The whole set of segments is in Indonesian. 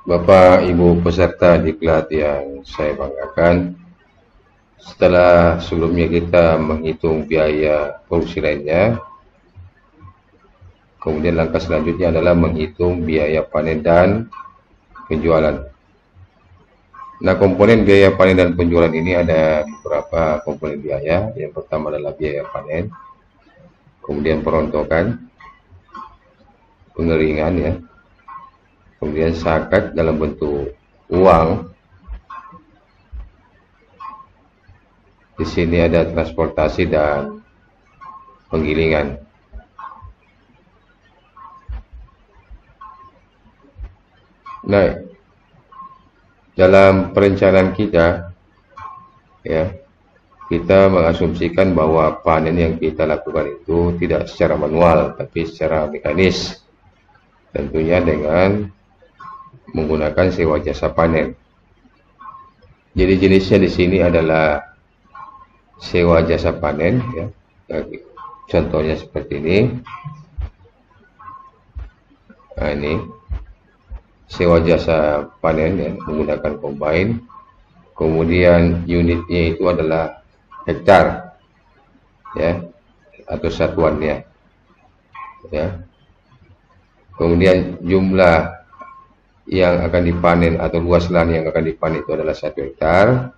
Bapak Ibu peserta diklat yang saya banggakan, setelah sebelumnya kita menghitung biaya produksi lainnya, kemudian langkah selanjutnya adalah menghitung biaya panen dan penjualan. Nah, komponen biaya panen dan penjualan ini ada beberapa komponen biaya. Yang pertama adalah biaya panen, kemudian perontokan, pengeringan ya, kemudian zakat dalam bentuk uang. Di sini ada transportasi dan penggilingan. Nah, dalam perencanaan kita, ya, kita mengasumsikan bahwa panen yang kita lakukan itu tidak secara manual, tapi secara mekanis. Tentunya dengan menggunakan sewa jasa panen. Jadi jenisnya di sini adalah sewa jasa panen, ya. Contohnya seperti ini. Nah, ini sewa jasa panen ya, menggunakan combine. Kemudian unitnya itu adalah hektar, ya, atau satuannya, ya. Kemudian jumlah yang akan dipanen atau luas lahan yang akan dipanen itu adalah 1 hektar.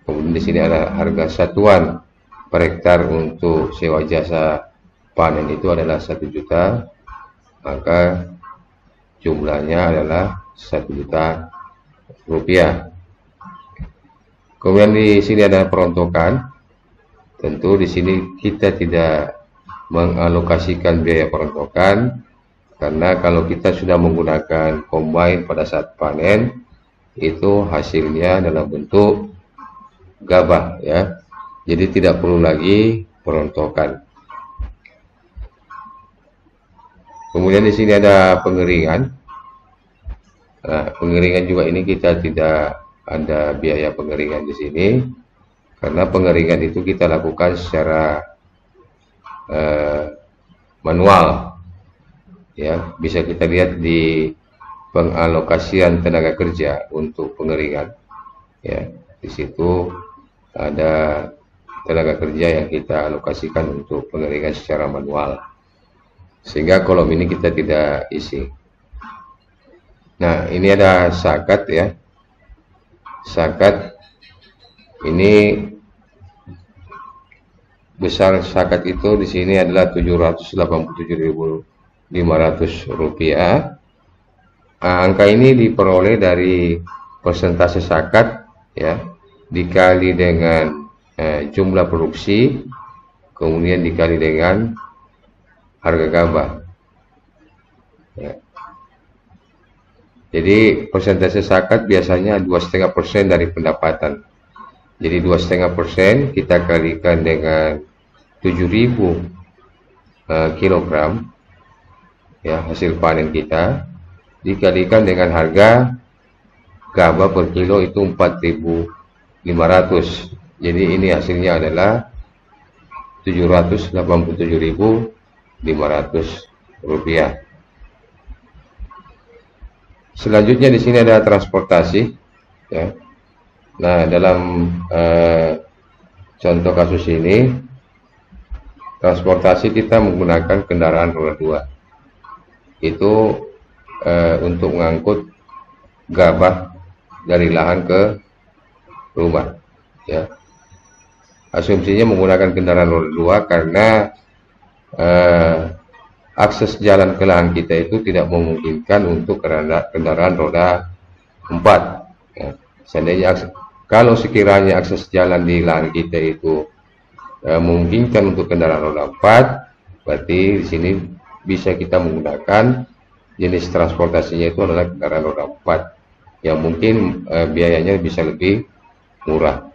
Kemudian di sini ada harga satuan per hektar untuk sewa jasa panen itu adalah 1 juta, maka jumlahnya adalah 1 juta rupiah. Kemudian di sini ada perontokan. Tentu di sini kita tidak mengalokasikan biaya perontokan, karena kalau kita sudah menggunakan combine pada saat panen, itu hasilnya dalam bentuk gabah ya. Jadi tidak perlu lagi perontokan. Kemudian di sini ada pengeringan. Nah, pengeringan juga ini kita tidak ada biaya pengeringan di sini, karena pengeringan itu kita lakukan secara manual. Ya, bisa kita lihat di pengalokasian tenaga kerja untuk pengeringan. Ya, di situ ada tenaga kerja yang kita alokasikan untuk pengeringan secara manual, sehingga kolom ini kita tidak isi. Nah, ini ada zakat ya. Zakat ini besar zakat itu di sini adalah 787.500 rupiah. Angka ini diperoleh dari persentase zakat ya, dikali dengan jumlah produksi, kemudian dikali dengan harga gabah ya. Jadi persentase zakat biasanya 2,5% dari pendapatan. Jadi 2,5% kita kalikan dengan 7.000 kilogram ya, hasil panen kita, dikalikan dengan harga gabah per kilo itu 4.500. Jadi ini hasilnya adalah 787.500 rupiah. Selanjutnya di sini ada transportasi ya. Nah, dalam contoh kasus ini, transportasi kita menggunakan kendaraan roda 2. Itu untuk mengangkut gabah dari lahan ke rumah ya. Asumsinya menggunakan kendaraan roda 2 karena akses jalan ke lahan kita itu tidak memungkinkan untuk kendaraan roda 4 ya. Seandainya kalau sekiranya akses jalan di lahan kita itu memungkinkan untuk kendaraan roda 4, berarti di sini bisa kita menggunakan jenis transportasinya itu adalah kendaraan roda 4 yang mungkin biayanya bisa lebih murah.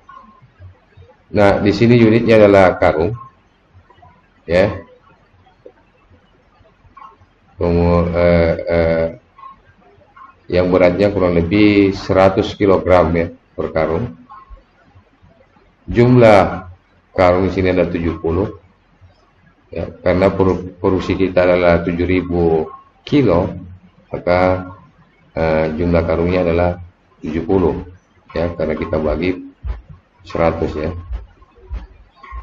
Nah, di sini unitnya adalah karung ya. Yang beratnya kurang lebih 100 kg ya per karung. Jumlah karung di sini ada 70 ya, karena produksi kita adalah 7.000 kilo, maka jumlah karungnya adalah 70 ya, karena kita bagi 100 ya.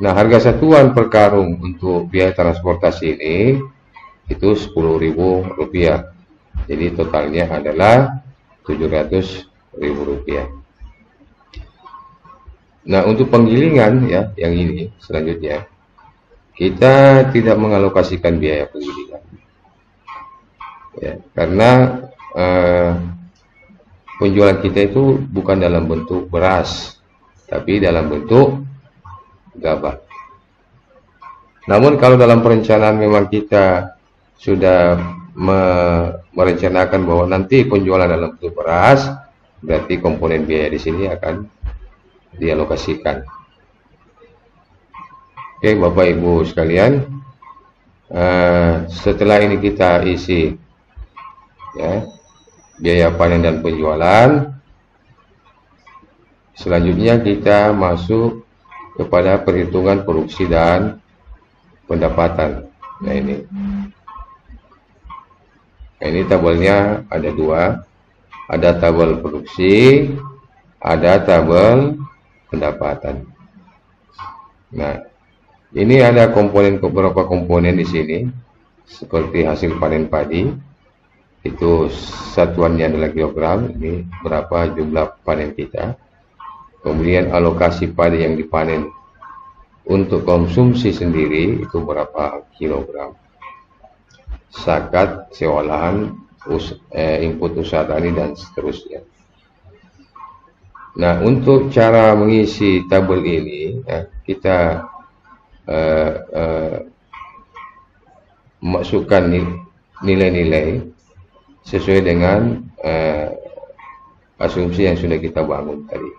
Nah, harga satuan per karung untuk biaya transportasi ini itu Rp10.000. Jadi totalnya adalah Rp700.000. Nah, untuk penggilingan ya, yang ini selanjutnya kita tidak mengalokasikan biaya penggilingan ya, karena penjualan kita itu bukan dalam bentuk beras, tapi dalam bentuk gabah. Namun kalau dalam perencanaan memang kita sudah merencanakan bahwa nanti penjualan dalam bentuk beras, berarti komponen biaya di sini akan dialokasikan. Oke, Bapak Ibu sekalian, setelah ini kita isi ya, biaya panen dan penjualan. Selanjutnya kita masuk kepada perhitungan produksi dan pendapatan. Nah, ini tabelnya ada dua, ada tabel produksi, ada tabel pendapatan. Nah, ini ada beberapa komponen di sini, seperti hasil panen padi, itu satuannya adalah kilogram. Ini berapa jumlah panen kita. Kemudian alokasi padi yang dipanen untuk konsumsi sendiri itu berapa kilogram. Zakat, sewa lahan, input usaha tani dan seterusnya. Nah, untuk cara mengisi tabel ini ya, kita masukkan nilai-nilai sesuai dengan asumsi yang sudah kita bangun tadi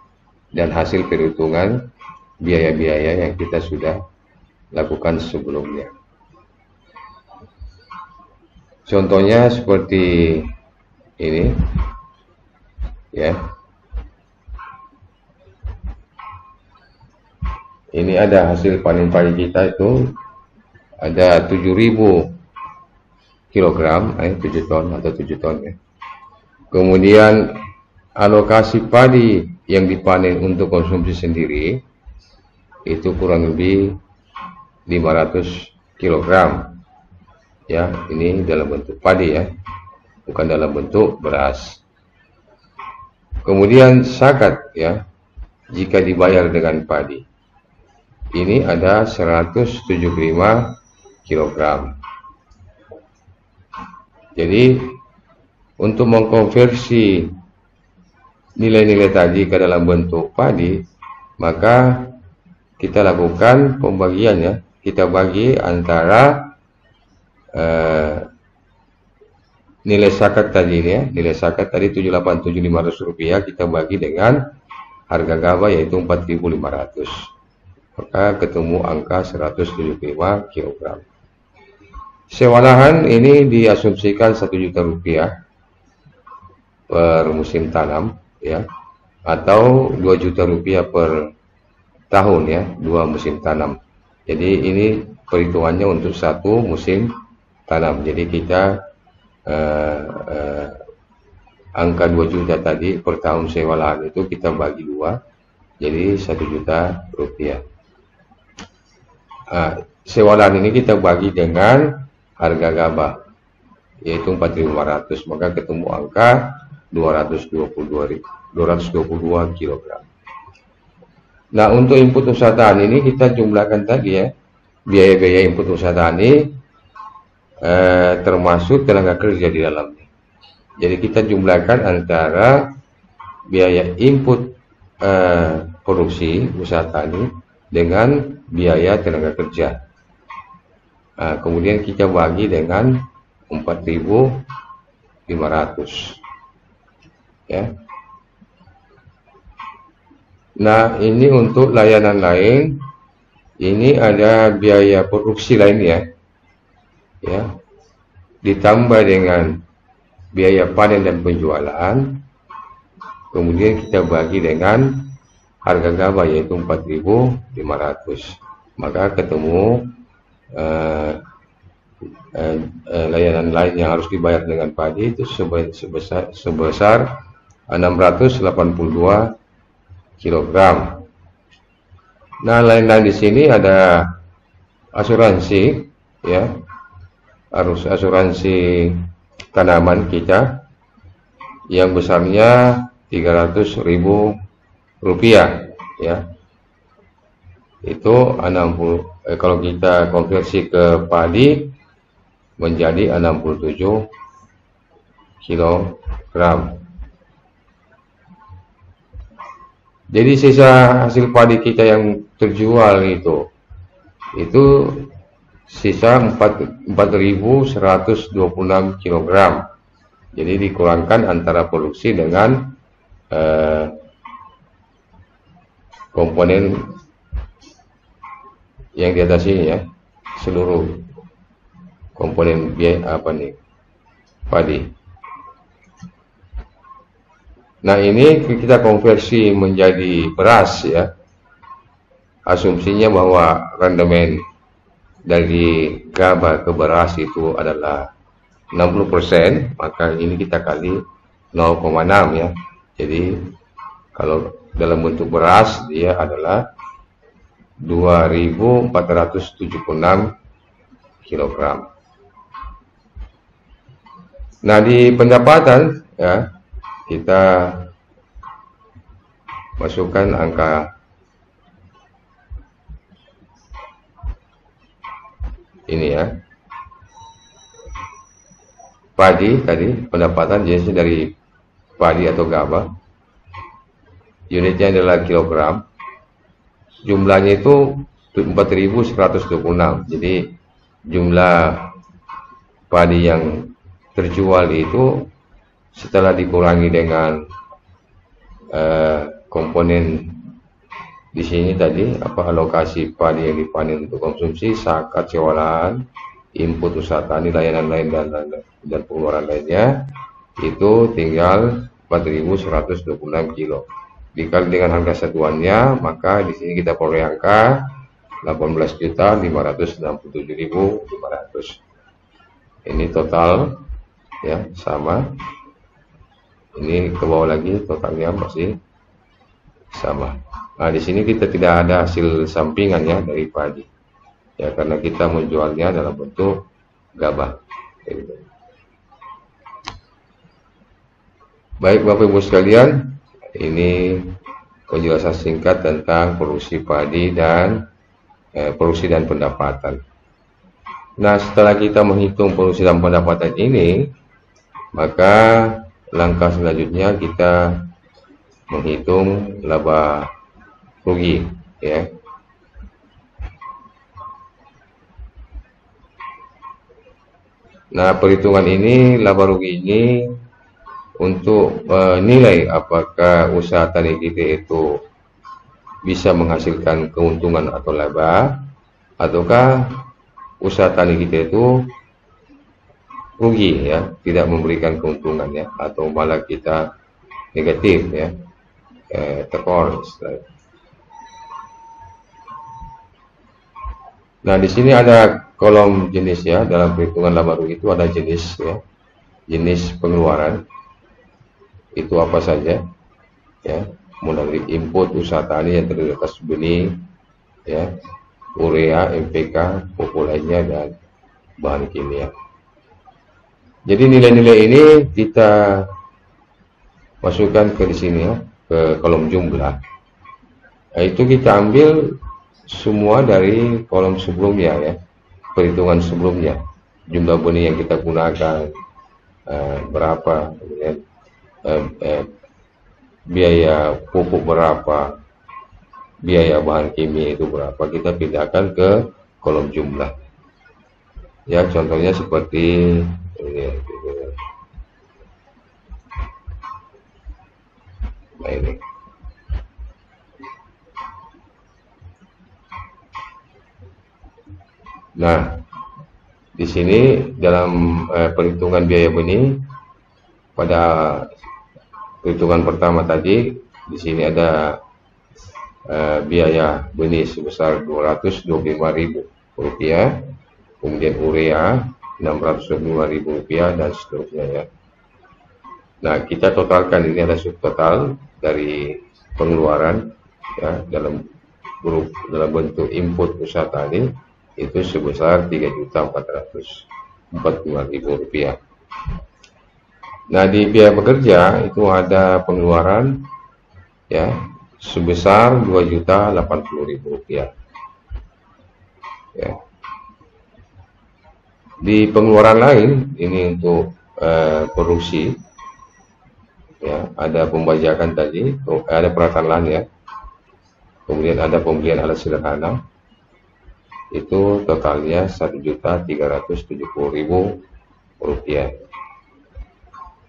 dan hasil perhitungan biaya-biaya yang kita sudah lakukan sebelumnya. Contohnya seperti ini ya. Ini ada hasil panen padi kita itu ada 7.000 kilogram, 7 ton atau 7 ton ya. Kemudian alokasi padi yang dipanen untuk konsumsi sendiri itu kurang lebih 500 kilogram ya. Ini dalam bentuk padi ya, bukan dalam bentuk beras. Kemudian zakat ya, jika dibayar dengan padi ini ada 175 kilogram. Jadi untuk mengkonversi nilai-nilai tadi ke dalam bentuk padi, maka kita lakukan pembagiannya. Kita bagi antara nilai zakat tadi ya, nilai zakat tadi Rp787.500, kita bagi dengan harga gabah yaitu 4.500. Maka ketemu angka 175 kg. Sewa lahan ini diasumsikan Rp1.000.000 per musim tanam ya, atau Rp2.000.000 per tahun ya, 2 musim tanam. Jadi ini perhitungannya untuk 1 musim tanam. Jadi kita angka 2 juta tadi per tahun sewa lahan itu kita bagi 2, jadi Rp1.000.000. Sewa lahan ini kita bagi dengan harga gabah yaitu 4.500, maka ketemu angka 222 kg. Nah, untuk input usaha tani ini kita jumlahkan tadi ya, biaya-biaya input usaha tani termasuk tenaga kerja di dalamnya. Jadi kita jumlahkan antara biaya input produksi usaha tani dengan biaya tenaga kerja. Kemudian kita bagi dengan 4.500 ya. Nah, ini untuk layanan lain, ini ada biaya produksi lainnya ya, ditambah dengan biaya panen dan penjualan, kemudian kita bagi dengan harga gabah yaitu 4.500, maka ketemu layanan lain yang harus dibayar dengan padi itu sebesar 682 kilogram. Nah, lain-lain di sini ada asuransi, ya, harus asuransi tanaman kita yang besarnya 300.000 rupiah, ya. Itu 60, kalau kita konversi ke padi menjadi 67 kilogram. Jadi sisa hasil padi kita yang terjual itu sisa 4.126 kilogram. Jadi dikurangkan antara produksi dengan komponen yang di atas ini, ya, seluruh komponen biaya padi. Nah, ini kita konversi menjadi beras, ya. Asumsinya bahwa rendemen dari gabah ke beras itu adalah 60%, maka ini kita kali 0,6, ya. Jadi kalau dalam bentuk beras dia adalah 2.476 kilogram. Nah, di pendapatan, ya, kita masukkan angka ini, ya. Padi tadi pendapatan jenisnya dari padi atau gabah, unitnya adalah kilogram. Jumlahnya itu 4.126. Jadi jumlah padi yang terjual itu setelah dikurangi dengan komponen di sini tadi, alokasi padi yang dipanen untuk konsumsi, zakat, sewa lahan, input usaha tani, layanan lain dan pengeluaran lainnya, itu tinggal 4.126 kilo. Dikali dengan harga satuannya, maka di sini kita peroleh angka 18.567.500. Ini total, ya, sama. Ini ke bawah lagi totalnya masih sama. Nah, di sini kita tidak ada hasil sampingan, ya, dari padi, ya, karena kita menjualnya dalam bentuk gabah. Baik Bapak Ibu sekalian, ini penjelasan singkat tentang produksi padi dan produksi dan pendapatan. Nah, setelah kita menghitung produksi dan pendapatan ini, maka langkah selanjutnya kita menghitung laba rugi, ya. Nah, perhitungan ini, laba rugi ini untuk menilai apakah usaha tani kita itu bisa menghasilkan keuntungan atau laba, ataukah usaha tani kita itu rugi, ya, tidak memberikan keuntungan, ya, atau malah kita negatif, ya, tekor. Nah, di sini ada kolom jenis, ya. Dalam perhitungan laba rugi itu ada jenis, ya, jenis pengeluaran itu apa saja, ya, mulai dari input usaha tani yang terdiri atas benih, ya, urea, NPK, pupuk lainnya, dan bahan kimia. Jadi nilai-nilai ini kita masukkan ke di sini, ya, ke kolom jumlah. Nah, itu kita ambil semua dari kolom sebelumnya, ya, perhitungan sebelumnya, jumlah benih yang kita gunakan berapa, kemudian biaya pupuk berapa, biaya bahan kimia itu berapa, kita pindahkan ke kolom jumlah, ya. Contohnya seperti ini. Nah, ini. Nah, di sini dalam perhitungan biaya benih pada perhitungan pertama tadi, di sini ada biaya benih sebesar Rp225.000, kemudian urea Rp605.000 dan seterusnya ya. Nah, kita totalkan, ini adalah subtotal dari pengeluaran ya dalam bentuk input usaha tani itu sebesar Rp3.445.000. Nah, di biaya bekerja itu ada pengeluaran ya sebesar Rp2.080.000 ya. Di pengeluaran lain ini untuk produksi ya, ada pembajakan tadi, ada peralatan lahan ya, kemudian ada pembelian alat sederhana, itu totalnya Rp1.370.000.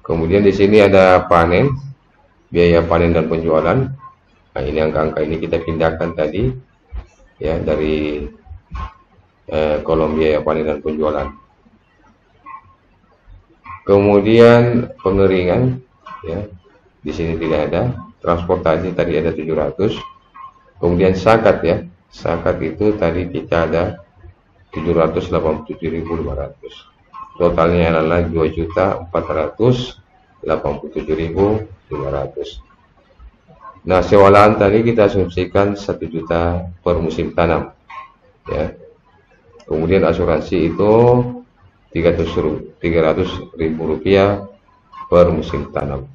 Kemudian di sini ada panen, biaya panen dan penjualan. Nah, ini angka-angka ini kita pindahkan tadi ya dari kolom biaya panen dan penjualan. Kemudian pengeringan ya, di sini tidak ada. Transportasi tadi ada 700. Kemudian zakat ya, zakat itu tadi kita ada 787.500. Totalnya adalah 2.487.500. Nah, sewa lahan tadi kita asumsikan 1 juta per musim tanam ya. Kemudian asuransi itu Rp300.000 per musim tanam.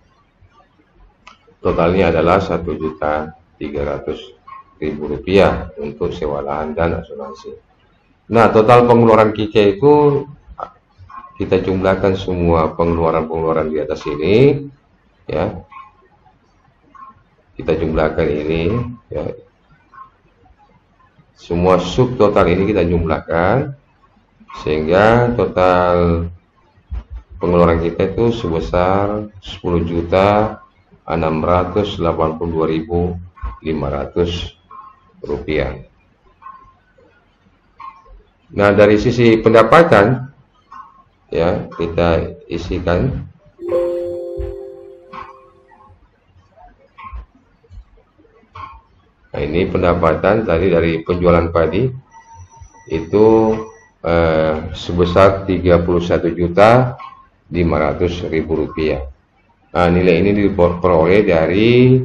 Totalnya adalah Rp1.300.000 untuk sewa lahan dan asuransi. Nah, total pengeluaran kita itu kita jumlahkan semua pengeluaran-pengeluaran di atas ini ya. Kita jumlahkan ini ya. Semua subtotal ini kita jumlahkan sehingga total pengeluaran kita itu sebesar Rp10.682.500. Nah, dari sisi pendapatan ya, kita isikan nah, ini pendapatan tadi dari penjualan padi itu sebesar Rp31.500.000. Nah, nilai ini diperoleh dari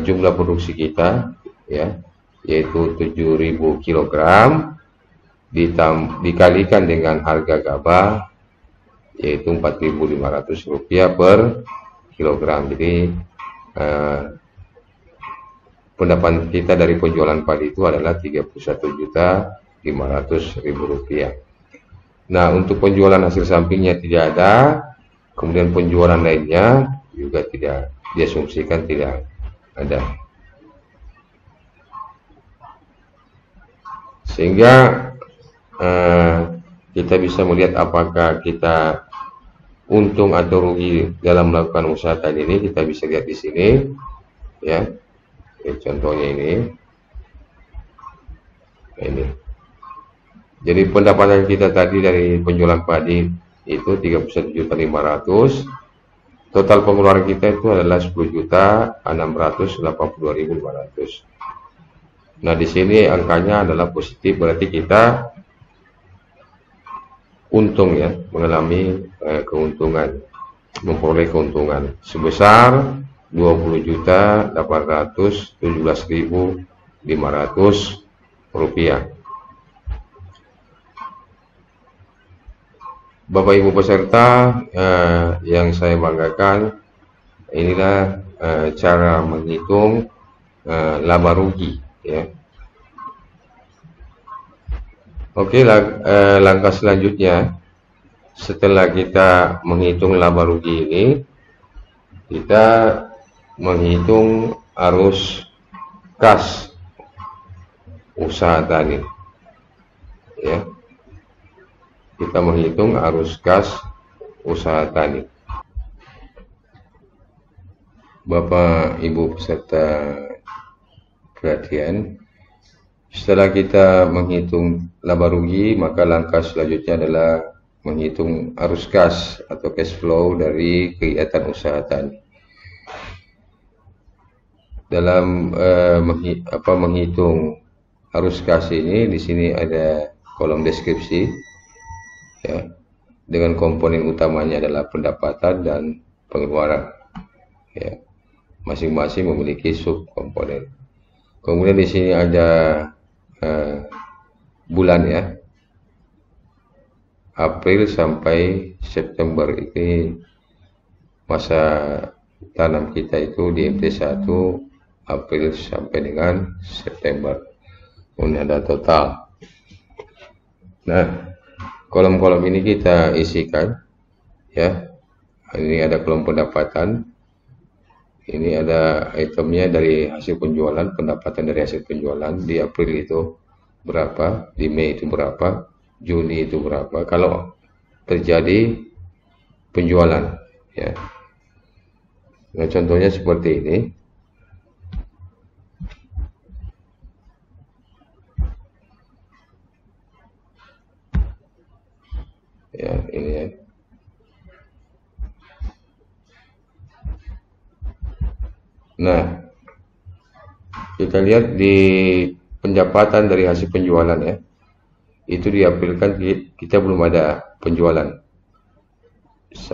jumlah produksi kita ya, yaitu 7.000 kg dikalikan dengan harga gabah yaitu Rp4.500 per kilogram. Jadi pendapatan kita dari penjualan padi itu adalah Rp31.500.000. Nah, untuk penjualan hasil sampingnya tidak ada, kemudian penjualan lainnya juga tidak diasumsikan tidak ada. Sehingga kita bisa melihat apakah kita untung atau rugi dalam melakukan usaha tadi ini. Kita bisa lihat di sini ya. Contohnya ini. Jadi pendapatan kita tadi dari penjualan padi itu Rp31.500.000. Total pengeluaran kita itu adalah Rp10.682.500. Nah, di sini angkanya adalah positif, berarti kita untung ya, mengalami keuntungan, memperoleh keuntungan sebesar Rp20.817.500. Bapak Ibu peserta yang saya banggakan, inilah cara menghitung laba rugi ya. Oke, langkah selanjutnya setelah kita menghitung laba rugi ini, kita menghitung arus kas usaha tani ya. Kita menghitung arus kas usaha tani. Bapak Ibu peserta perhatian, setelah kita menghitung laba rugi, maka langkah selanjutnya adalah menghitung arus kas atau cash flow dari kegiatan usaha tani. Dalam menghitung arus kas ini, di sini ada kolom deskripsi, ya, dengan komponen utamanya adalah pendapatan dan pengeluaran, ya. Masing-masing memiliki sub komponen. Kemudian di sini ada bulan, ya, April sampai September. Ini masa tanam kita itu di MT1 April sampai dengan September. Kemudian ada total. Nah, kolom-kolom ini kita isikan, ya. Ini ada kolom pendapatan. Ini ada itemnya dari hasil penjualan, pendapatan dari hasil penjualan. Di April itu berapa, di Mei itu berapa, Juni itu berapa. Kalau terjadi penjualan, ya. Nah, contohnya seperti ini. Ya, ini ya. Nah, kita lihat di pendapatan dari hasil penjualan, ya. Itu di April kan kita belum ada penjualan.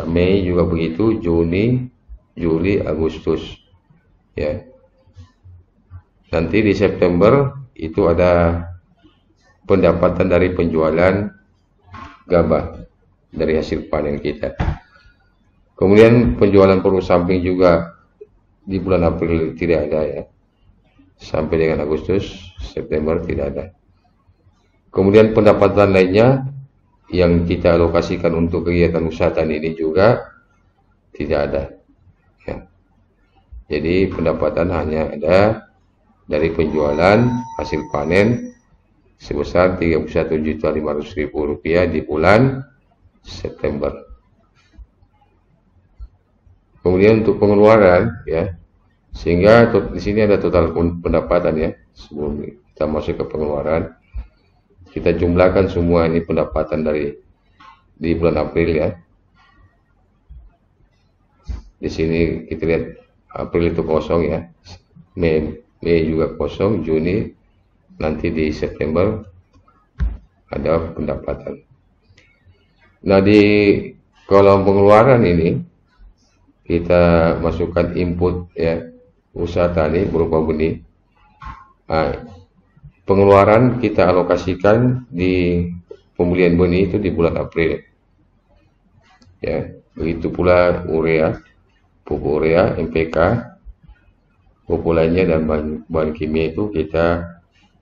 Mei juga begitu, Juni, Juli, Agustus, ya. Nanti di September itu ada pendapatan dari penjualan gabah dari hasil panen kita. Kemudian penjualan produk samping juga di bulan April tidak ada, ya. Sampai dengan Agustus, September tidak ada. Kemudian pendapatan lainnya yang kita alokasikan untuk kegiatan usaha tani ini juga tidak ada, ya. Jadi pendapatan hanya ada dari penjualan hasil panen sebesar Rp31.500.000 di bulan September. Kemudian untuk pengeluaran, ya, sehingga di sini ada total pendapatan, ya. Sebelum kita masuk ke pengeluaran, kita jumlahkan semua ini pendapatan di bulan April, ya. Di sini kita lihat April itu kosong, ya. Mei juga kosong, Juni, nanti di September ada pendapatan. Nah, di kolom pengeluaran ini kita masukkan input, ya, usaha tani berupa benih. Nah, pengeluaran kita alokasikan di pembelian benih itu di bulan April, ya. Begitu pula urea, pupuk urea, NPK, pupuk lainnya dan bahan kimia itu kita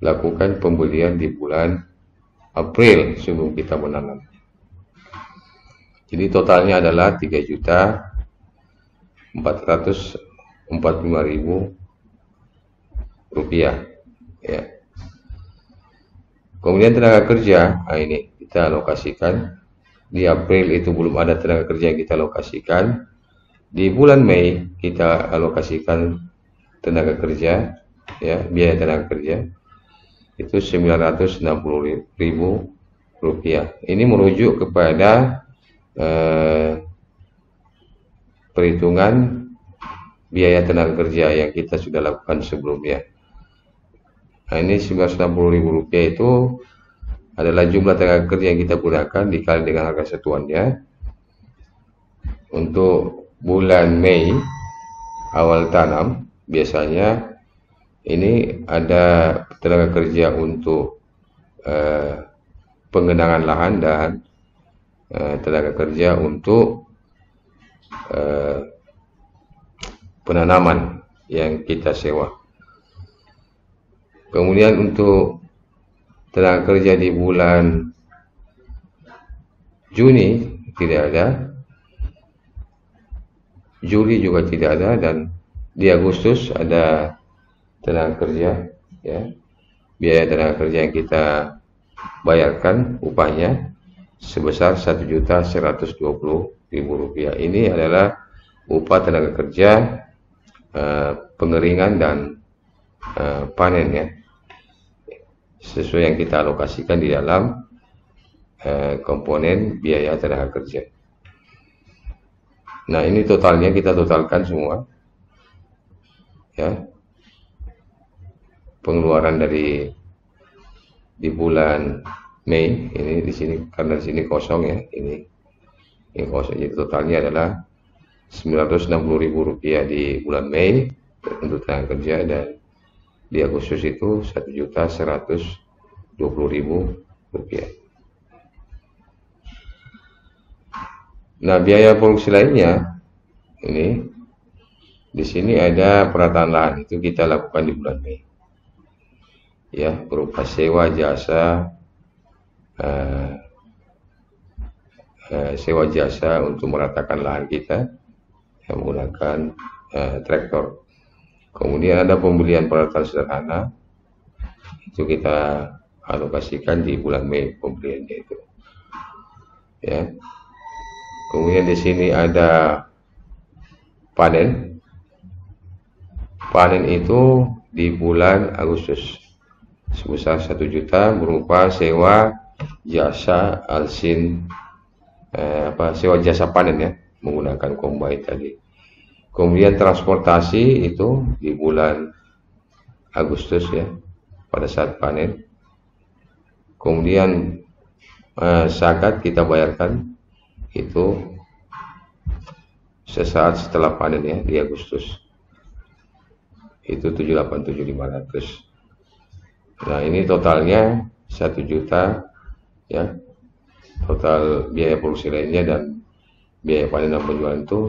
lakukan pembelian di bulan April sebelum kita menanam. Jadi totalnya adalah Rp3.445.000, ya. Kemudian tenaga kerja, nah ini kita alokasikan. Di April itu belum ada tenaga kerja yang kita alokasikan. Di bulan Mei kita alokasikan tenaga kerja, ya, biaya tenaga kerja itu Rp960.000. Ini merujuk kepada perhitungan biaya tenaga kerja yang kita sudah lakukan sebelumnya. Nah, ini Rp960.000 itu adalah jumlah tenaga kerja yang kita gunakan dikali dengan harga satuannya. Untuk bulan Mei awal tanam biasanya ini ada tenaga kerja untuk pengenangan lahan dan tenaga kerja untuk penanaman yang kita sewa. Kemudian untuk tenaga kerja di bulan Juni tidak ada, Juli juga tidak ada, dan di Agustus ada tenaga kerja, ya. Biaya tenaga kerja yang kita bayarkan upahnya sebesar Rp1.120.000. Ini adalah upah tenaga kerja pengeringan dan panen, ya, sesuai yang kita alokasikan di dalam komponen biaya tenaga kerja. Nah, ini totalnya kita totalkan semua, ya. Pengeluaran di bulan Mei. Ini di sini karena di sini kosong ya, ini kosong. Jadi totalnya adalah Rp960.000 di bulan Mei untuk tenaga kerja, dan di Agustus itu Rp1.120.000. Nah, biaya produksi lainnya ini di sini ada penataan lahan, itu kita lakukan di bulan Mei. Ya, berupa sewa jasa untuk meratakan lahan kita yang menggunakan traktor. Kemudian ada pembelian peralatan sederhana, itu kita alokasikan di bulan Mei pembeliannya itu. Ya. Kemudian di sini ada panen. Panen itu di bulan Agustus sebesar 1 juta berupa sewa jasa alsin, sewa jasa panen ya, menggunakan combine tadi. Kemudian transportasi itu di bulan Agustus ya, pada saat panen. Kemudian zakat kita bayarkan itu sesaat setelah panen ya, di Agustus. Itu 787.500. Nah, ini totalnya 1 juta ya. Total biaya produksi lainnya dan biaya panen dan penjualan itu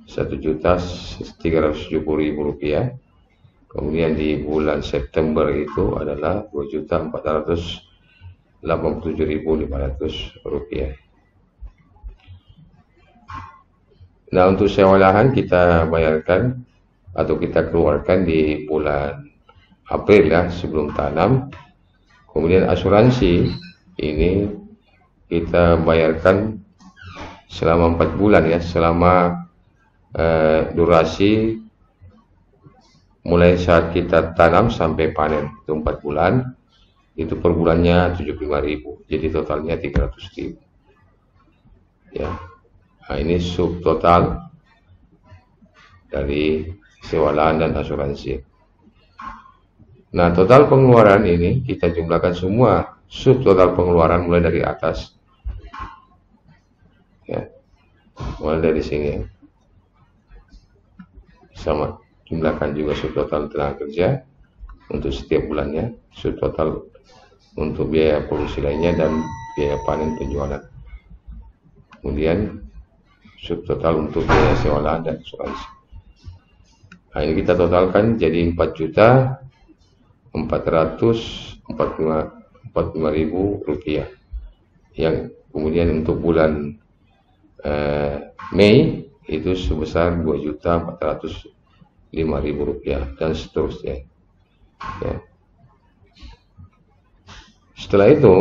Rp1.370.000. Kemudian di bulan September itu adalah Rp2.487.500. Nah, untuk sewa lahan kita bayarkan atau kita keluarkan di bulan April ya, sebelum tanam. Kemudian asuransi ini kita bayarkan selama 4 bulan ya, selama durasi mulai saat kita tanam sampai panen, itu 4 bulan. Itu per bulannya 75.000, jadi totalnya 300.000 ya. Nah, ini subtotal dari sewa lahan dan asuransi. Nah, total pengeluaran ini kita jumlahkan semua subtotal pengeluaran mulai dari atas ya, mulai dari sini sama, jumlahkan juga subtotal tenaga kerja untuk setiap bulannya, subtotal untuk biaya produksi lainnya dan biaya panen penjualan. Kemudian subtotal untuk biaya sewa lahan dan asuransi. Nah, ini kita totalkan jadi Rp4.445.000, yang kemudian untuk bulan Mei itu sebesar Rp2.405.000 dan seterusnya ya. Setelah itu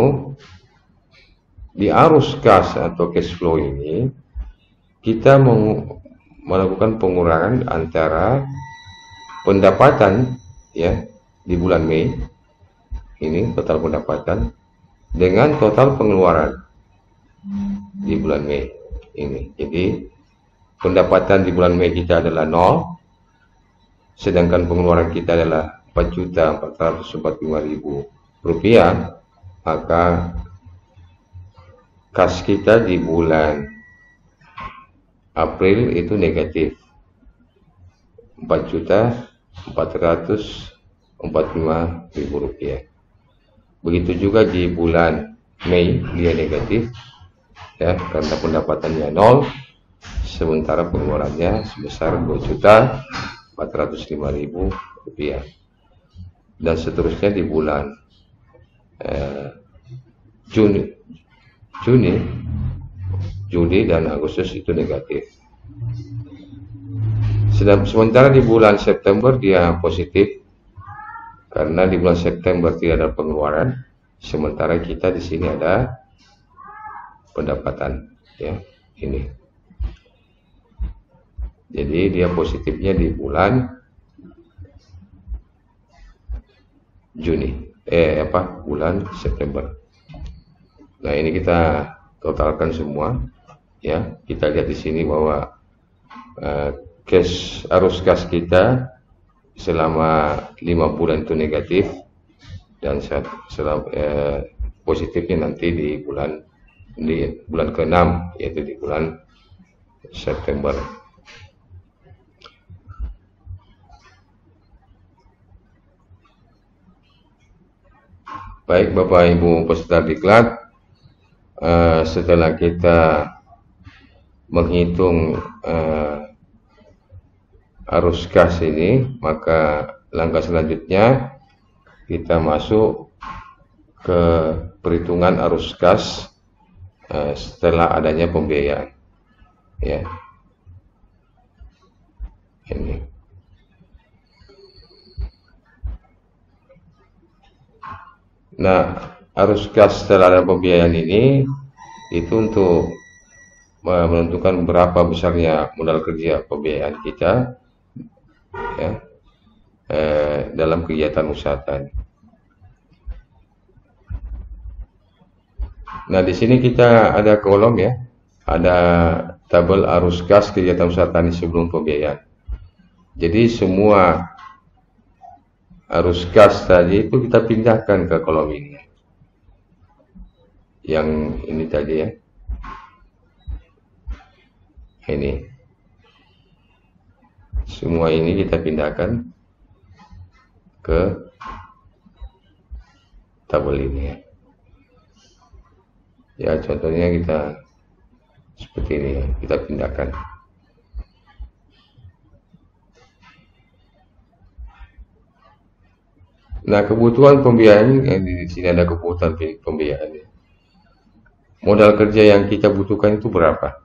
di arus kas atau cash flow ini kita melakukan pengurangan antara pendapatan ya di bulan Mei ini, total pendapatan dengan total pengeluaran di bulan Mei ini. Jadi pendapatan di bulan Mei kita adalah 0, sedangkan pengeluaran kita adalah Rp4.445.000, maka kas kita di bulan April itu negatif Rp4.445.000. Begitu juga di bulan Mei dia negatif ya, karena pendapatannya 0, sementara pengeluarannya sebesar Rp2.405.000. Dan seterusnya di bulan Juli dan Agustus itu negatif. Sementara di bulan September dia positif karena di bulan September tidak ada pengeluaran, sementara kita di sini ada pendapatan ya ini. Jadi dia positifnya di bulan bulan September. Nah, ini kita totalkan semua ya. Kita lihat di sini bahwa arus kas kita selama 5 bulan itu negatif, dan positifnya nanti di bulan ke-6, yaitu di bulan September. Baik Bapak Ibu peserta diklat, setelah kita menghitung arus kas ini, maka langkah selanjutnya kita masuk ke perhitungan arus kas setelah adanya pembiayaan, ya. Ini. Nah, arus kas setelah ada pembiayaan ini itu untuk menentukan berapa besarnya modal kerja pembiayaan kita, ya, dalam kegiatan usaha tani. Nah, di sini kita ada kolom, ya, ada tabel arus kas kegiatan usaha tani sebelum pembiayaan. Jadi semua arus kas tadi itu kita pindahkan ke kolom ini, yang ini tadi, ya, ini semua ini kita pindahkan ke tabel ini, ya. Ya, contohnya kita seperti ini, ya, kita pindahkan. Nah, kebutuhan pembiayaan, di sini ada kebutuhan pembiayaan. Modal kerja yang kita butuhkan itu berapa?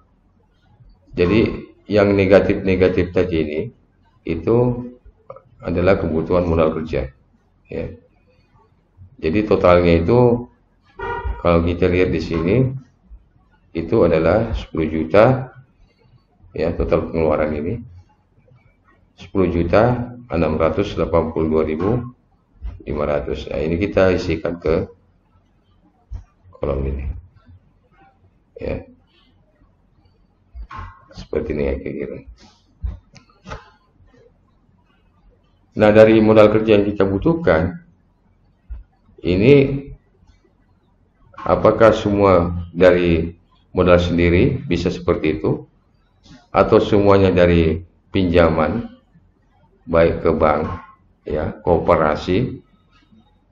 Jadi yang negatif-negatif tadi ini itu adalah kebutuhan modal kerja, ya. Jadi totalnya itu kalau kita lihat di sini itu adalah 10 juta, ya, total pengeluaran ini 10.682.500. Nah, ini kita isikan ke kolom ini, ya, seperti ini, ya, kira-kira. Nah, dari modal kerja yang kita butuhkan ini, apakah semua dari modal sendiri bisa seperti itu, atau semuanya dari pinjaman baik ke bank, ya, koperasi,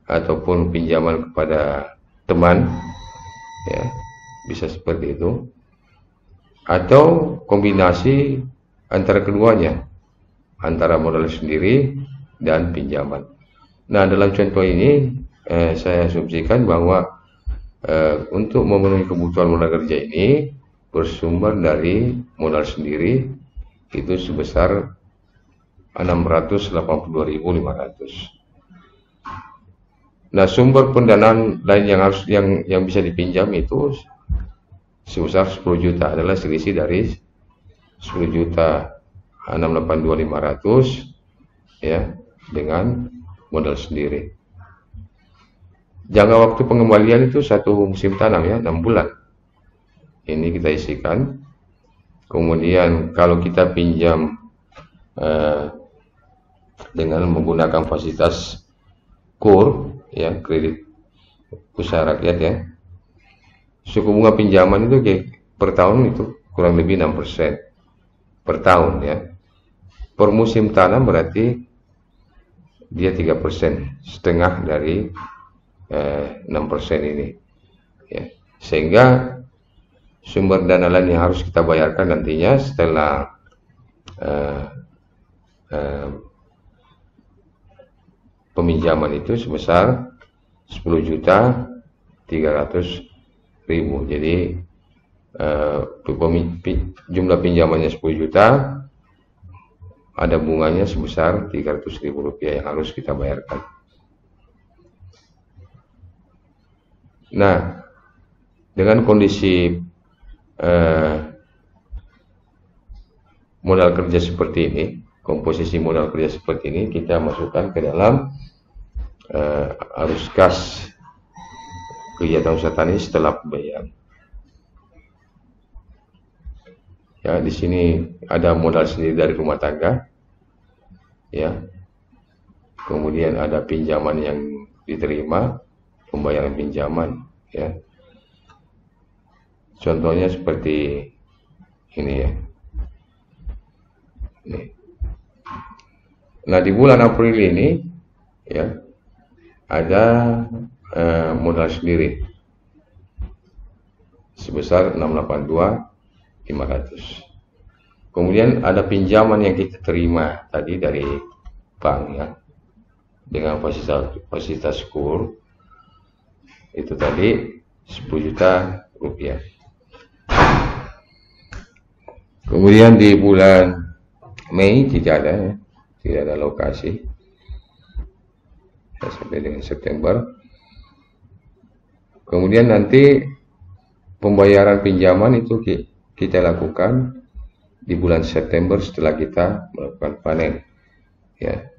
ataupun pinjaman kepada teman, ya, bisa seperti itu, atau kombinasi antara keduanya, antara modal sendiri dan pinjaman. Nah, dalam contoh ini saya asumsikan bahwa untuk memenuhi kebutuhan modal kerja ini bersumber dari modal sendiri itu sebesar 682.500. Nah, sumber pendanaan lain yang bisa dipinjam itu sebesar 10 juta, adalah selisih dari 10.682.500, ya, dengan modal sendiri. Jangka waktu pengembalian itu 1 musim tanam, ya, 6 bulan. Ini kita isikan. Kemudian kalau kita pinjam dengan menggunakan fasilitas KUR, ya, kredit usaha rakyat, ya, suku bunga pinjaman itu per tahun itu kurang lebih 6% per tahun, ya. Per musim tanam berarti dia 3%, setengah dari 6% ini, ya. Sehingga sumber dana lain yang harus kita bayarkan nantinya setelah peminjaman itu sebesar 10.300.000. Jadi jumlah pinjamannya 10 juta, ada bunganya sebesar Rp300.000 yang harus kita bayarkan. Nah, dengan kondisi modal kerja seperti ini, komposisi modal kerja seperti ini, kita masukkan ke dalam arus kas kegiatan usaha tani setelah pembayaran. Ya, di sini ada modal sendiri dari rumah tangga, ya. Kemudian ada pinjaman yang diterima, pembayaran pinjaman, ya. Contohnya seperti ini ya. Ini. Nah, di bulan April ini ya ada modal sendiri sebesar 682.500. Kemudian ada pinjaman yang kita terima tadi dari bank ya, dengan fasilitas kur itu tadi 10 juta rupiah. Kemudian di bulan Mei tidak ada alokasi sampai dengan September. Kemudian nanti pembayaran pinjaman itu kita lakukan di bulan September setelah kita melakukan panen, ya.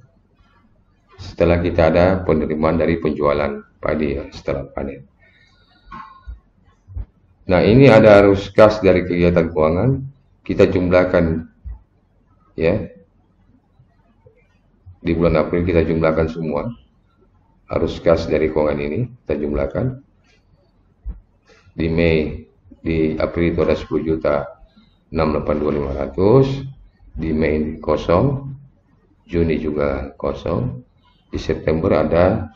Setelah kita ada penerimaan dari penjualan padi ya, setelah panen. Nah, ini ada arus kas dari kegiatan keuangan, kita jumlahkan ya. Di bulan April kita jumlahkan semua arus kas dari keuangan ini, kita jumlahkan. Di Mei, di April itu ada 10 juta 682.500, di Mei kosong, Juni juga kosong, di September ada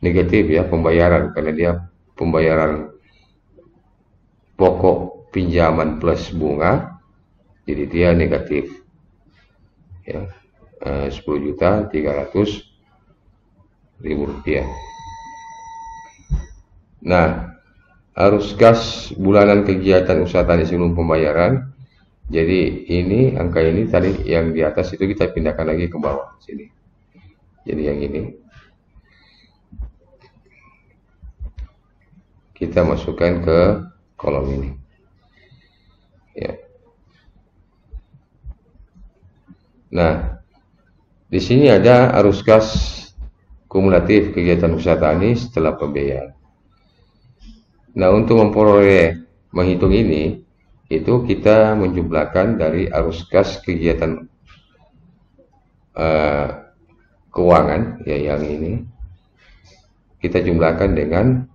negatif ya pembayaran, karena dia pembayaran pokok pinjaman plus bunga, jadi dia negatif ya, 10.300.000 rupiah. Nah, arus kas bulanan kegiatan usaha tani sebelum pembayaran. Jadi ini angka ini tadi yang di atas itu kita pindahkan lagi ke bawah sini. Jadi yang ini kita masukkan ke kolom ini. Ya. Nah, di sini ada arus kas kumulatif kegiatan usaha tani setelah pembiayaan. Nah, untuk menghitung ini, itu kita menjumlahkan dari arus kas kegiatan keuangan, ya yang ini, kita jumlahkan dengan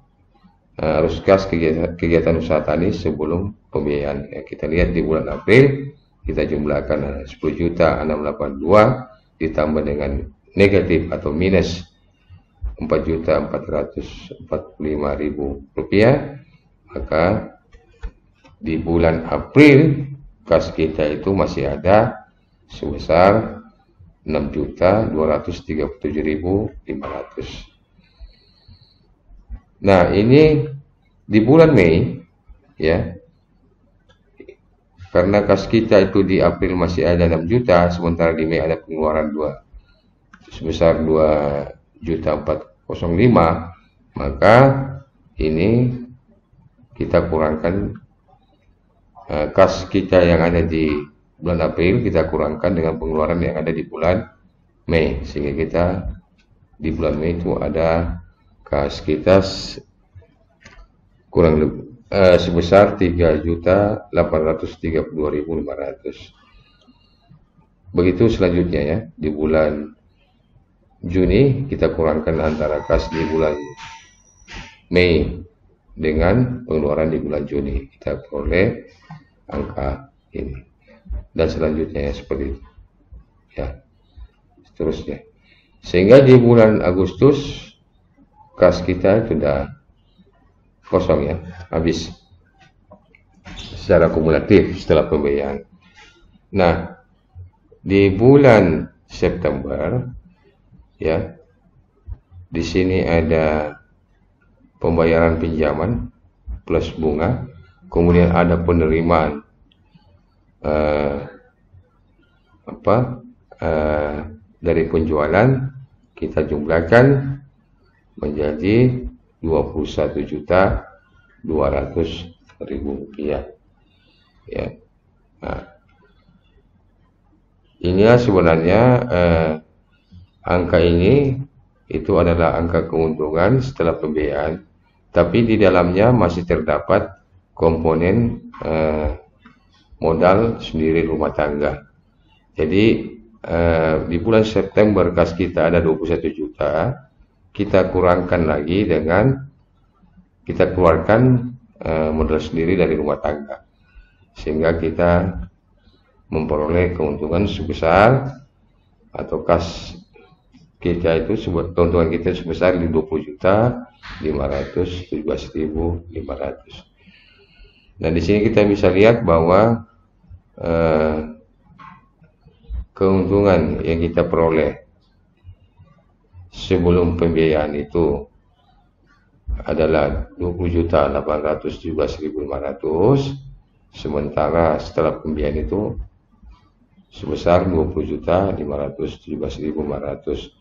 arus kas kegiatan usaha tani sebelum pembiayaan. Ya, kita lihat di bulan April, kita jumlahkan 10.682 ditambah dengan negatif atau minus 4.445.000 rupiah, maka di bulan April kas kita itu masih ada sebesar 6.237.500. Nah, ini di bulan Mei ya, karena kas kita itu di April masih ada 6 juta, sementara di Mei ada pengeluaran sebesar 2.405.000, maka ini kita kurangkan kas kita yang ada di bulan April, kita kurangkan dengan pengeluaran yang ada di bulan Mei, sehingga kita di bulan Mei itu ada kas kita kurang lebih sebesar 3.832.500. Begitu selanjutnya ya, di bulan Juni kita kurangkan antara kas di bulan Mei dengan pengeluaran di bulan Juni, kita peroleh angka ini. Dan selanjutnya ya, seperti itu ya, seterusnya, sehingga di bulan Agustus kas kita sudah kosong ya, habis secara kumulatif setelah pembiayaan. Nah, di bulan September ya, di sini ada pembayaran pinjaman plus bunga, kemudian ada penerimaan dari penjualan, kita jumlahkan menjadi 21.200.000 rupiah ya. Nah, inilah sebenarnya angka ini itu adalah angka keuntungan setelah pembiayaan, tapi di dalamnya masih terdapat komponen modal sendiri rumah tangga. Jadi di bulan September kas kita ada 21 juta, kita kurangkan lagi dengan kita keluarkan modal sendiri dari rumah tangga, sehingga kita memperoleh keuntungan sebesar atau kas kita itu keuntungan kita sebesar 20.517.500. Nah, di sini kita bisa lihat bahwa keuntungan yang kita peroleh sebelum pembiayaan itu adalah 20.817.500, sementara setelah pembiayaan itu sebesar 20.517.500.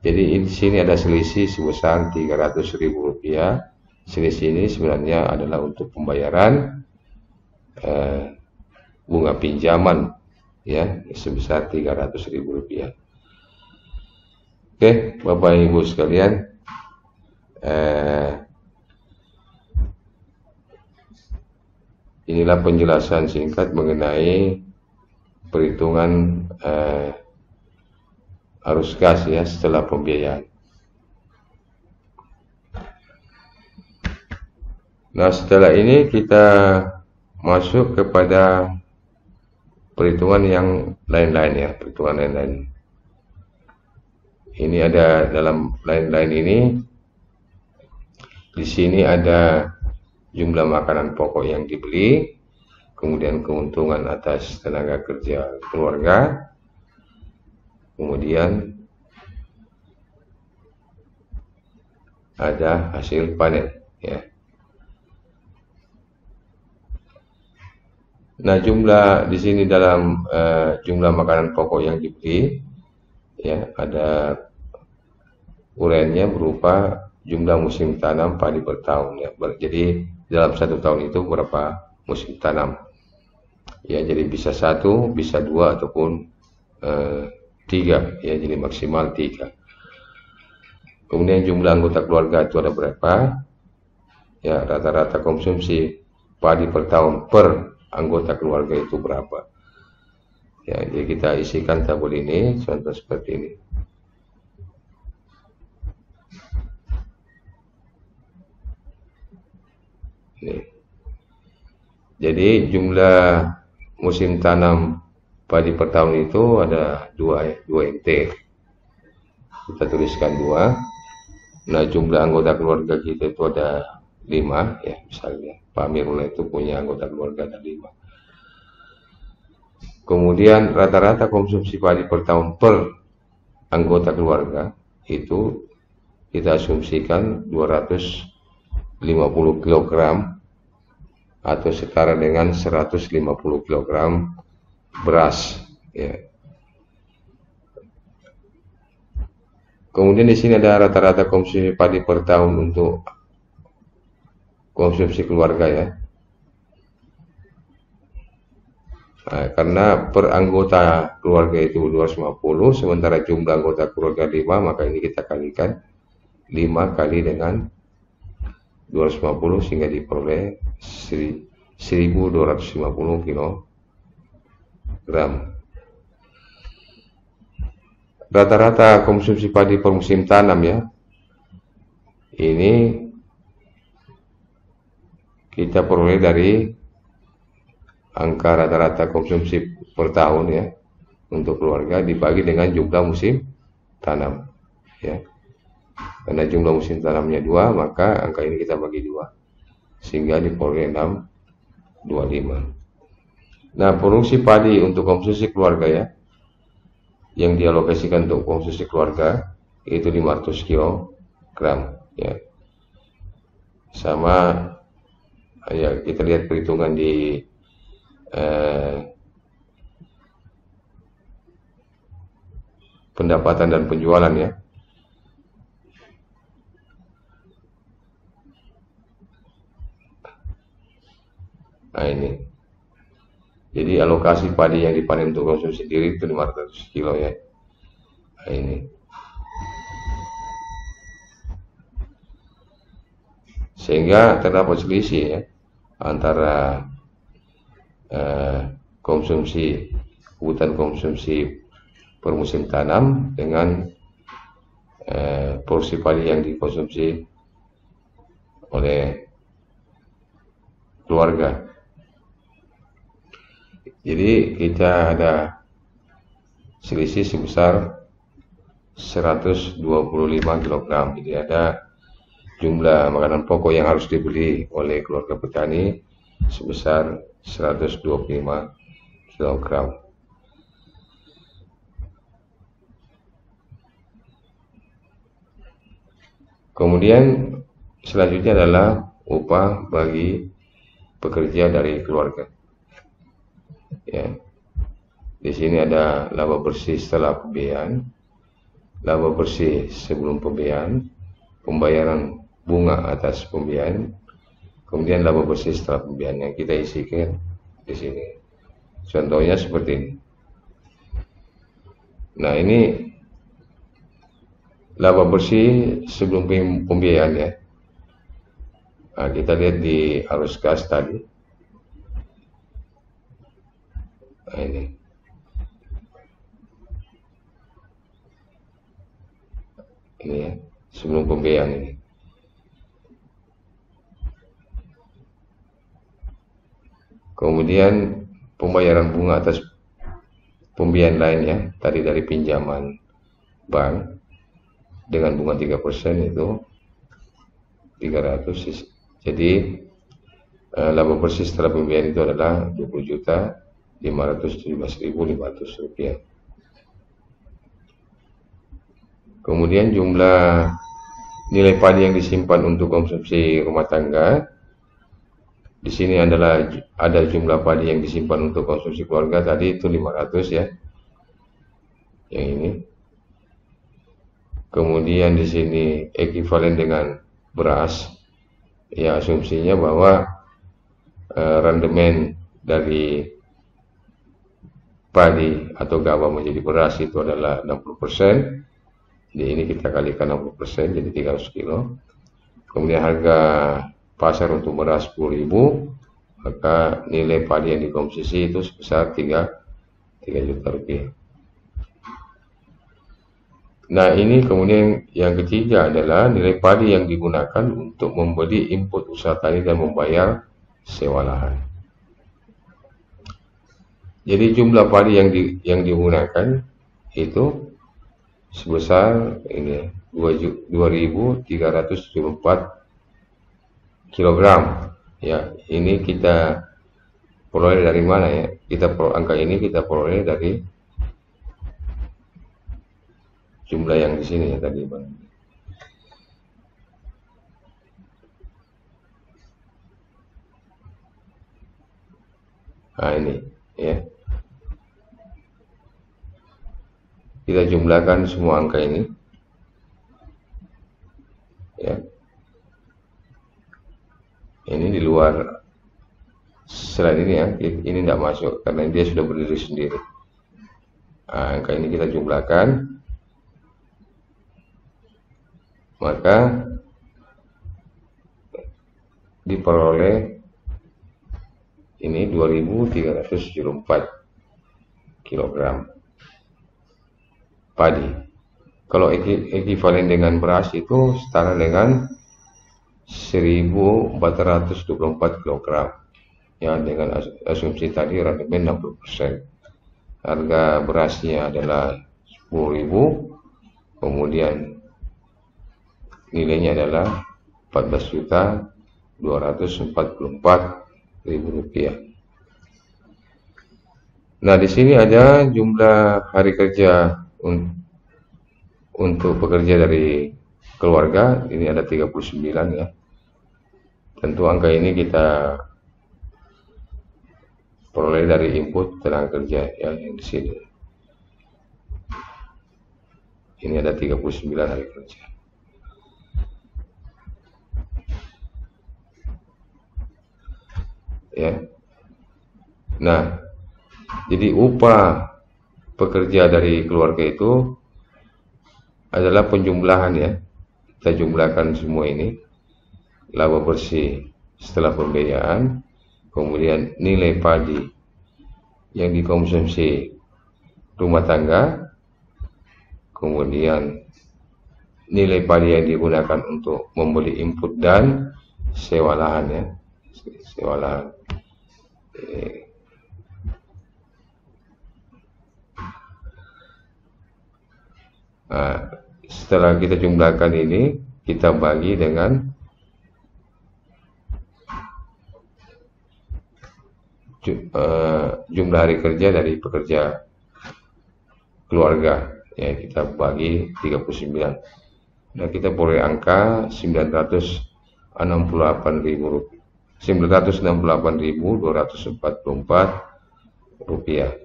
Jadi di sini ada selisih sebesar Rp300.000. Selisih ini sebenarnya adalah untuk pembayaran bunga pinjaman, ya, sebesar Rp300.000. Oke, Bapak Ibu sekalian, inilah penjelasan singkat mengenai perhitungan arus kas, ya, setelah pembiayaan. Nah, setelah ini kita masuk kepada perhitungan yang lain-lain, ya, perhitungan lain-lain. Ini ada dalam lain-lain ini, di sini ada jumlah makanan pokok yang dibeli, kemudian keuntungan atas tenaga kerja keluarga, kemudian ada hasil panen, ya. Nah, jumlah di sini dalam jumlah makanan pokok yang dibeli, ya, ada uraiannya berupa jumlah musim tanam padi per tahun, ya. Jadi dalam satu tahun itu berapa musim tanam, ya. Jadi bisa 1, bisa 2 ataupun 3, ya. Jadi maksimal 3. Kemudian jumlah anggota keluarga itu ada berapa, ya. Rata-rata konsumsi padi per tahun per anggota keluarga itu berapa, ya. Jadi kita isikan tabel ini contoh seperti ini. Jadi jumlah musim tanam padi per tahun itu ada 2 NT. Kita tuliskan 2. Nah, jumlah anggota keluarga kita itu ada 5, ya. Misalnya Pak Mirullah itu punya anggota keluarga ada 5. Kemudian rata-rata konsumsi padi per tahun per anggota keluarga itu kita asumsikan 250 kg atau setara dengan 150 kg beras, ya. Kemudian di sini ada rata-rata konsumsi padi per tahun untuk konsumsi keluarga, ya. Nah, karena per anggota keluarga itu 250, sementara jumlah anggota keluarga 5, maka ini kita kalikan 5 kali dengan 250 sehingga diperoleh 1.250 kg. Rata-rata konsumsi padi per musim tanam, ya. Ini kita peroleh dari angka rata-rata konsumsi per tahun, ya, untuk keluarga dibagi dengan jumlah musim tanam, ya. Karena jumlah musim tanamnya 2, maka angka ini kita bagi 2 sehingga diperoleh 625. Nah, produksi padi untuk konsumsi keluarga, ya, yang dialokasikan untuk konsumsi keluarga itu 500 kg, ya. Sama, ya, kita lihat perhitungan di pendapatan dan penjualan, ya. Nah, ini. Jadi alokasi padi yang dipanen untuk konsumsi sendiri itu 500 kilo, ya. Nah, ini. Sehingga terdapat selisih, ya, antara kebutuhan konsumsi per musim tanam dengan porsi padi yang dikonsumsi oleh keluarga. Jadi kita ada selisih sebesar 125 kg. Jadi ada jumlah makanan pokok yang harus dibeli oleh keluarga petani sebesar 125 kg. Kemudian selanjutnya adalah upah bagi pekerja dari keluarga. Ya. Di sini ada laba bersih setelah pembiayaan, laba bersih sebelum pembiayaan, pembayaran bunga atas pembiayaan, kemudian laba bersih setelah pembiayaan yang kita isikan di sini. Contohnya seperti ini. Nah, ini laba bersih sebelum pembiayaan ya. Nah, kita lihat di arus kas tadi. Nah, ini. Ini ya, sebelum pembiayaan ini. Kemudian pembayaran bunga atas pembiayaan lainnya, tadi dari pinjaman bank dengan bunga 3% itu 300. Jadi laba bersih setelah pembiayaan itu adalah Rp20.517.500. Kemudian jumlah nilai padi yang disimpan untuk konsumsi rumah tangga. Di sini adalah ada jumlah padi yang disimpan untuk konsumsi keluarga tadi itu 500 ya. Yang ini. Kemudian di sini ekuivalen dengan beras. Ya, asumsinya bahwa rendemen dari padi atau gabah menjadi beras itu adalah 60%. Di ini kita kalikan 60%, jadi 300 kilo. Kemudian harga pasar untuk beras 10.000, maka nilai padi yang dikonsumsi itu sebesar 3 juta rupiah. Nah, ini kemudian yang ketiga adalah nilai padi yang digunakan untuk membeli input usaha tani dan membayar sewa lahan. Jadi jumlah padi yang digunakan itu sebesar ini 2.374 kilogram. Ya, ini kita peroleh dari mana ya? Angka ini kita peroleh dari jumlah yang di sini ya tadi, Bang. Nah, ini ya. Kita jumlahkan semua angka ini. Ya. Ini di luar selain ini ya, ini tidak masuk karena dia sudah berdiri sendiri. Nah, angka ini kita jumlahkan, maka diperoleh ini 2.374 kilogram padi. Kalau ekuivalen dengan beras itu setara dengan 1.424 kilogram. Ya, dengan asumsi tadi rendemen 60%. Harga berasnya adalah 10.000, kemudian nilainya adalah 14.244.000 rupiah. Nah, di sini ada jumlah hari kerja untuk pekerja dari keluarga, ini ada 39 ya. Tentu angka ini kita peroleh dari input tenaga kerja yang di sini. Ini ada 39 hari kerja. Ya. Nah, jadi upah pekerja dari keluarga itu adalah penjumlahan ya. Kita jumlahkan semua ini. Laba bersih setelah pembiayaan, kemudian nilai padi yang dikonsumsi rumah tangga, kemudian nilai padi yang digunakan untuk membeli input dan sewa lahan ya, sewa lahan. Nah, setelah kita jumlahkan ini, kita bagi dengan jumlah hari kerja dari pekerja keluarga, ya, kita bagi 39. Nah, kita boleh angka 968.244 rupiah.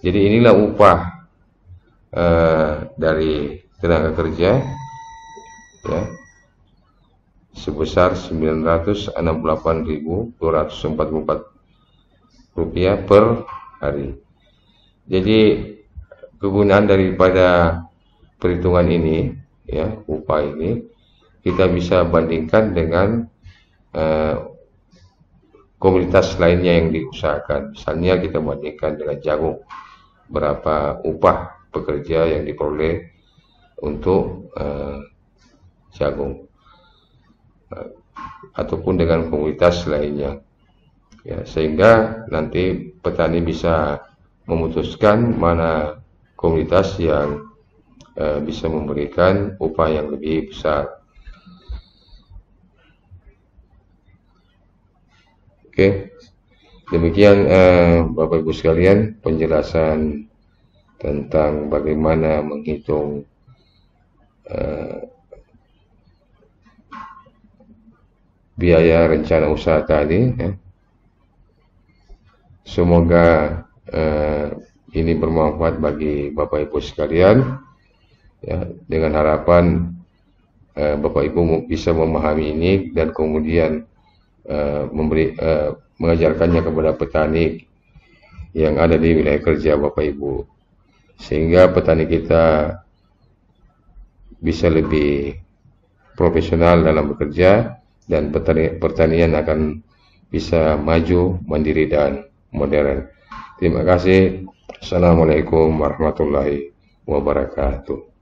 Jadi inilah upah dari tenaga kerja, ya, sebesar 968.244 rupiah per hari. Jadi kegunaan daripada perhitungan ini, ya, upah ini kita bisa bandingkan dengan komoditas lainnya yang diusahakan. Misalnya kita bandingkan dengan jagung, berapa upah pekerja yang diperoleh untuk jagung, ataupun dengan komoditas lainnya, ya, sehingga nanti petani bisa memutuskan mana komoditas yang bisa memberikan upah yang lebih besar. Oke, demikian Bapak Ibu sekalian penjelasan tentang bagaimana menghitung biaya rencana usaha tadi, ya. Semoga ini bermanfaat bagi Bapak Ibu sekalian, ya, dengan harapan Bapak Ibu bisa memahami ini dan kemudian mengajarkannya kepada petani yang ada di wilayah kerja Bapak Ibu, sehingga petani kita bisa lebih profesional dalam bekerja dan pertanian akan bisa maju, mandiri dan modern. Terima kasih. Assalamualaikum warahmatullahi wabarakatuh.